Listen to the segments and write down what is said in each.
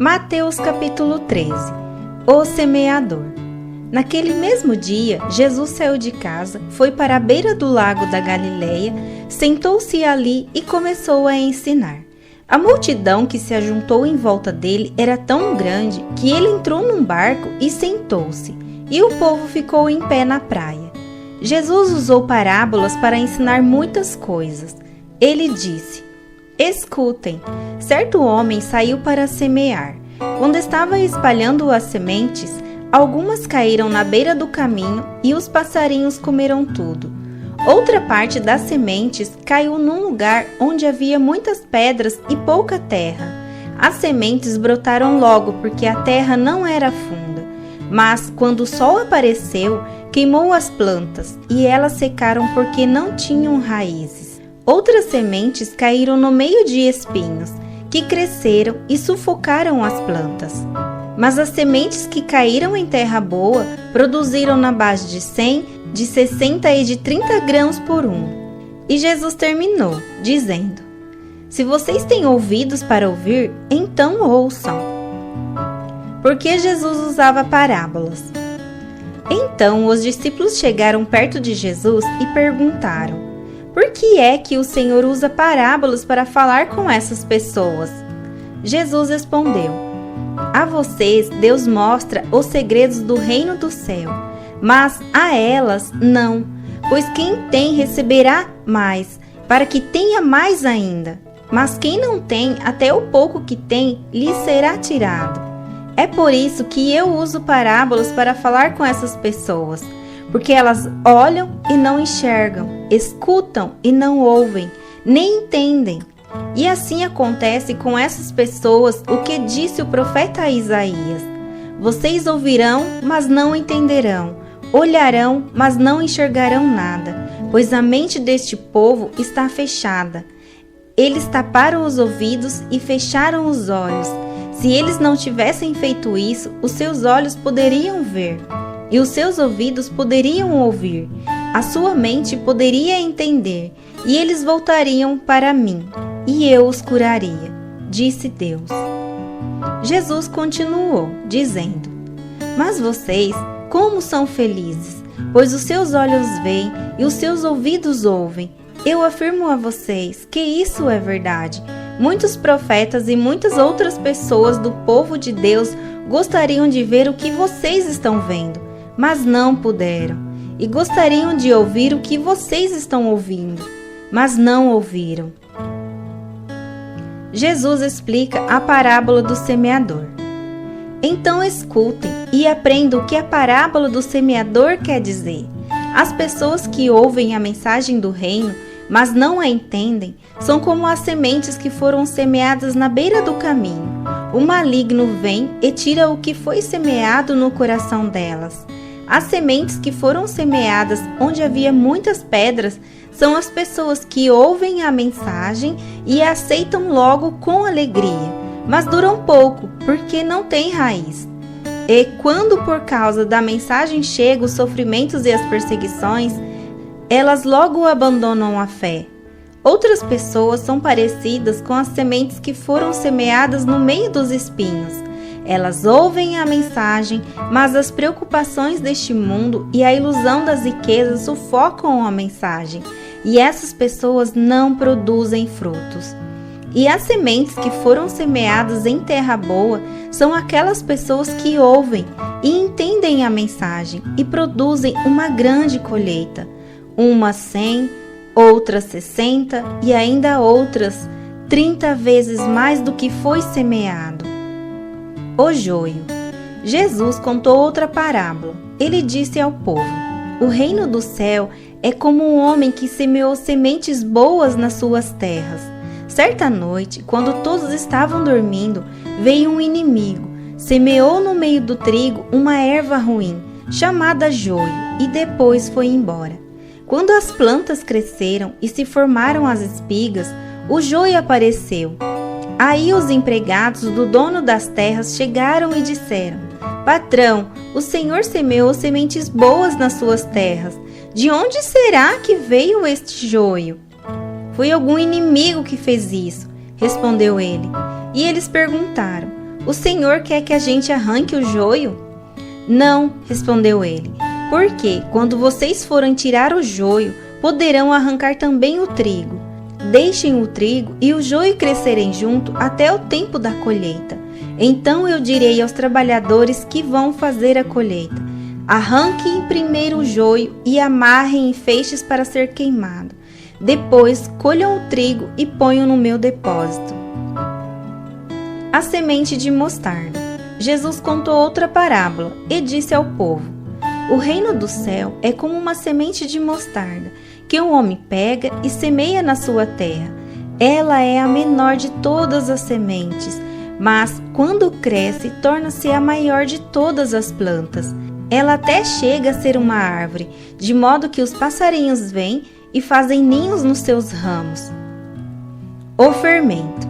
Mateus capítulo 13. O semeador. Naquele mesmo dia, Jesus saiu de casa, foi para a beira do lago da Galileia, sentou-se ali e começou a ensinar. A multidão que se ajuntou em volta dele era tão grande que ele entrou num barco e sentou-se, e o povo ficou em pé na praia. Jesus usou parábolas para ensinar muitas coisas. Ele disse: Escutem, certo homem saiu para semear. Quando estava espalhando as sementes, algumas caíram na beira do caminho e os passarinhos comeram tudo. Outra parte das sementes caiu num lugar onde havia muitas pedras e pouca terra. As sementes brotaram logo porque a terra não era funda, mas quando o sol apareceu, queimou as plantas e elas secaram porque não tinham raízes. Outras sementes caíram no meio de espinhos, que cresceram e sufocaram as plantas. Mas as sementes que caíram em terra boa produziram na base de 100, de 60 e de 30 grãos por um. E Jesus terminou, dizendo: Se vocês têm ouvidos para ouvir, então ouçam. Porque Jesus usava parábolas. Então os discípulos chegaram perto de Jesus e perguntaram: Por que é que o Senhor usa parábolas para falar com essas pessoas? Jesus respondeu: A vocês Deus mostra os segredos do reino do céu, mas a elas não, pois quem tem receberá mais, para que tenha mais ainda. Mas quem não tem, até o pouco que tem, lhe será tirado. É por isso que eu uso parábolas para falar com essas pessoas, porque elas olham e não enxergam, escutam e não ouvem, nem entendem. E assim acontece com essas pessoas o que disse o profeta Isaías: Vocês ouvirão, mas não entenderão, olharão, mas não enxergarão nada, pois a mente deste povo está fechada. Eles taparam os ouvidos e fecharam os olhos. Se eles não tivessem feito isso, os seus olhos poderiam ver e os seus ouvidos poderiam ouvir, a sua mente poderia entender, e eles voltariam para mim, e eu os curaria, disse Deus. Jesus continuou, dizendo: Mas vocês, como são felizes, pois os seus olhos veem e os seus ouvidos ouvem. Eu afirmo a vocês que isso é verdade. Muitos profetas e muitas outras pessoas do povo de Deus gostariam de ver o que vocês estão vendo, mas não puderam, e gostariam de ouvir o que vocês estão ouvindo, mas não ouviram. Jesus explica a parábola do semeador. Então escutem e aprendam o que a parábola do semeador quer dizer. As pessoas que ouvem a mensagem do reino, mas não a entendem, são como as sementes que foram semeadas na beira do caminho. O maligno vem e tira o que foi semeado no coração delas. As sementes que foram semeadas onde havia muitas pedras são as pessoas que ouvem a mensagem e a aceitam logo com alegria, mas duram pouco porque não têm raiz. E quando por causa da mensagem chegam os sofrimentos e as perseguições, elas logo abandonam a fé. Outras pessoas são parecidas com as sementes que foram semeadas no meio dos espinhos. Elas ouvem a mensagem, mas as preocupações deste mundo e a ilusão das riquezas sufocam a mensagem, e essas pessoas não produzem frutos. E as sementes que foram semeadas em terra boa são aquelas pessoas que ouvem e entendem a mensagem e produzem uma grande colheita, umas 100, outras 60 e ainda outras 30 vezes mais do que foi semeado. O joio. Jesus contou outra parábola. Ele disse ao povo: O reino do céu é como um homem que semeou sementes boas nas suas terras. Certa noite, quando todos estavam dormindo, veio um inimigo, semeou no meio do trigo uma erva ruim, chamada joio, e depois foi embora. Quando as plantas cresceram e se formaram as espigas, o joio apareceu. Aí os empregados do dono das terras chegaram e disseram: Patrão, o senhor semeou sementes boas nas suas terras. De onde será que veio este joio? Foi algum inimigo que fez isso, respondeu ele. E eles perguntaram: O Senhor quer que a gente arranque o joio? Não, respondeu ele, porque quando vocês forem tirar o joio, poderão arrancar também o trigo. Deixem o trigo e o joio crescerem junto até o tempo da colheita. Então eu direi aos trabalhadores que vão fazer a colheita: arranquem primeiro o joio e amarrem em feixes para ser queimado. Depois colham o trigo e ponham no meu depósito. A semente de mostarda. Jesus contou outra parábola e disse ao povo: o reino do céu é como uma semente de mostarda, que um homem pega e semeia na sua terra. Ela é a menor de todas as sementes, mas quando cresce, torna-se a maior de todas as plantas. Ela até chega a ser uma árvore, de modo que os passarinhos vêm e fazem ninhos nos seus ramos. O fermento.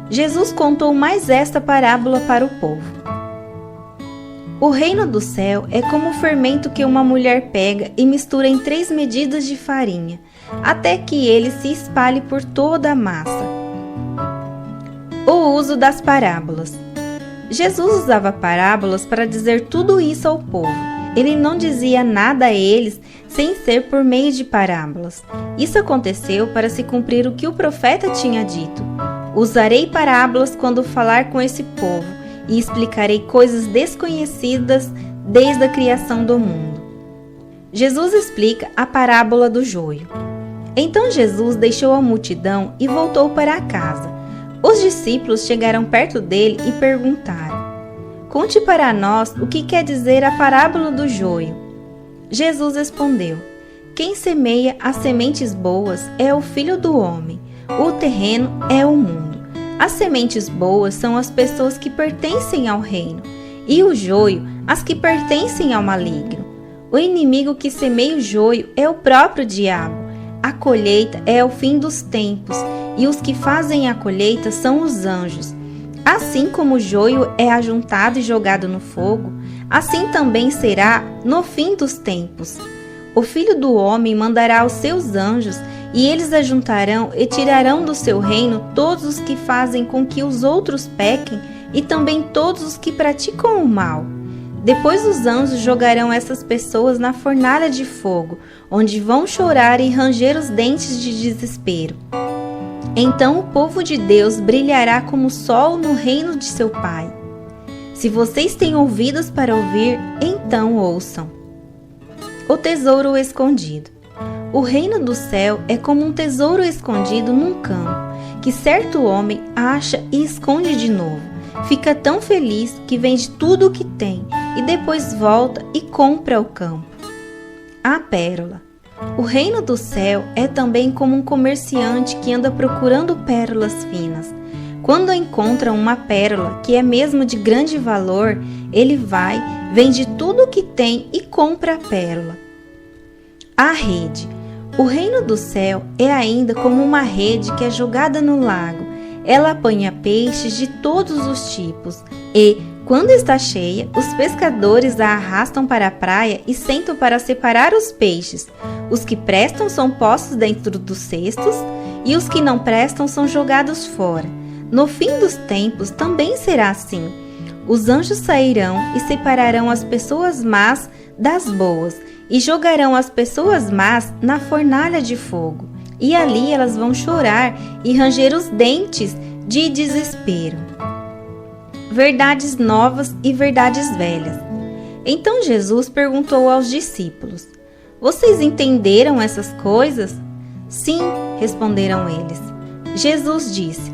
Jesus contou mais esta parábola para o povo. O reino do céu é como o fermento que uma mulher pega e mistura em 3 medidas de farinha, até que ele se espalhe por toda a massa. O uso das parábolas. Jesus usava parábolas para dizer tudo isso ao povo. Ele não dizia nada a eles sem ser por meio de parábolas. Isso aconteceu para se cumprir o que o profeta tinha dito: usarei parábolas quando falar com esse povo e explicarei coisas desconhecidas desde a criação do mundo. Jesus explica a parábola do joio. Então Jesus deixou a multidão e voltou para casa. Os discípulos chegaram perto dele e perguntaram: conte para nós o que quer dizer a parábola do joio. Jesus respondeu: quem semeia as sementes boas é o Filho do Homem. O terreno é o mundo. As sementes boas são as pessoas que pertencem ao reino, e o joio, as que pertencem ao maligno. O inimigo que semeia o joio é o próprio diabo. A colheita é o fim dos tempos, e os que fazem a colheita são os anjos. Assim como o joio é ajuntado e jogado no fogo, assim também será no fim dos tempos. O Filho do Homem mandará os seus anjos, e eles ajuntarão e tirarão do seu reino todos os que fazem com que os outros pequem e também todos os que praticam o mal. Depois os anjos jogarão essas pessoas na fornalha de fogo, onde vão chorar e ranger os dentes de desespero. Então o povo de Deus brilhará como o sol no reino de seu Pai. Se vocês têm ouvidos para ouvir, então ouçam. O tesouro escondido. O reino do céu é como um tesouro escondido num campo, que certo homem acha e esconde de novo. Fica tão feliz que vende tudo o que tem e depois volta e compra o campo. A pérola. O reino do céu é também como um comerciante que anda procurando pérolas finas. Quando encontra uma pérola que é mesmo de grande valor, ele vai, vende tudo o que tem e compra a pérola. A rede. O reino do céu é ainda como uma rede que é jogada no lago. Ela apanha peixes de todos os tipos e, quando está cheia, os pescadores a arrastam para a praia e sentam para separar os peixes. Os que prestam são postos dentro dos cestos e os que não prestam são jogados fora. No fim dos tempos também será assim. Os anjos sairão e separarão as pessoas más das boas e jogarão as pessoas más na fornalha de fogo. E ali elas vão chorar e ranger os dentes de desespero. Verdades novas e verdades velhas. Então Jesus perguntou aos discípulos: vocês entenderam essas coisas? Sim, responderam eles. Jesus disse: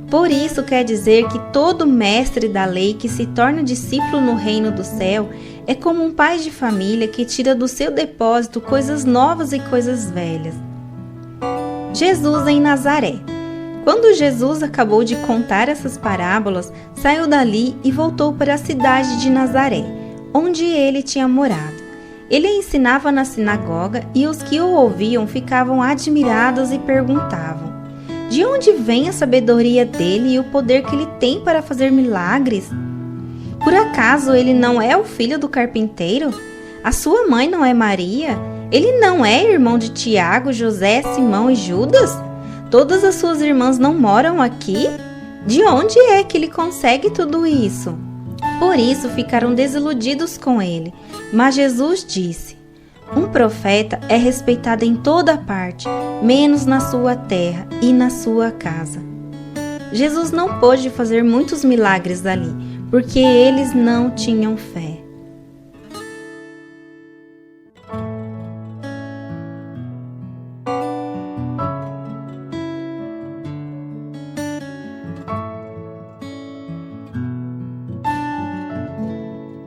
por isso quer dizer que todo mestre da lei que se torna discípulo no reino do céu é como um pai de família que tira do seu depósito coisas novas e coisas velhas. Jesus em Nazaré. Quando Jesus acabou de contar essas parábolas, saiu dali e voltou para a cidade de Nazaré, onde ele tinha morado. Ele ensinava na sinagoga e os que o ouviam ficavam admirados e perguntavam: de onde vem a sabedoria dele e o poder que ele tem para fazer milagres? Por acaso ele não é o filho do carpinteiro? A sua mãe não é Maria? Ele não é irmão de Tiago, José, Simão e Judas? Todas as suas irmãs não moram aqui? De onde é que ele consegue tudo isso? Por isso ficaram desiludidos com ele. Mas Jesus disse: um profeta é respeitado em toda parte, menos na sua terra e na sua casa. Jesus não pôde fazer muitos milagres ali, porque eles não tinham fé.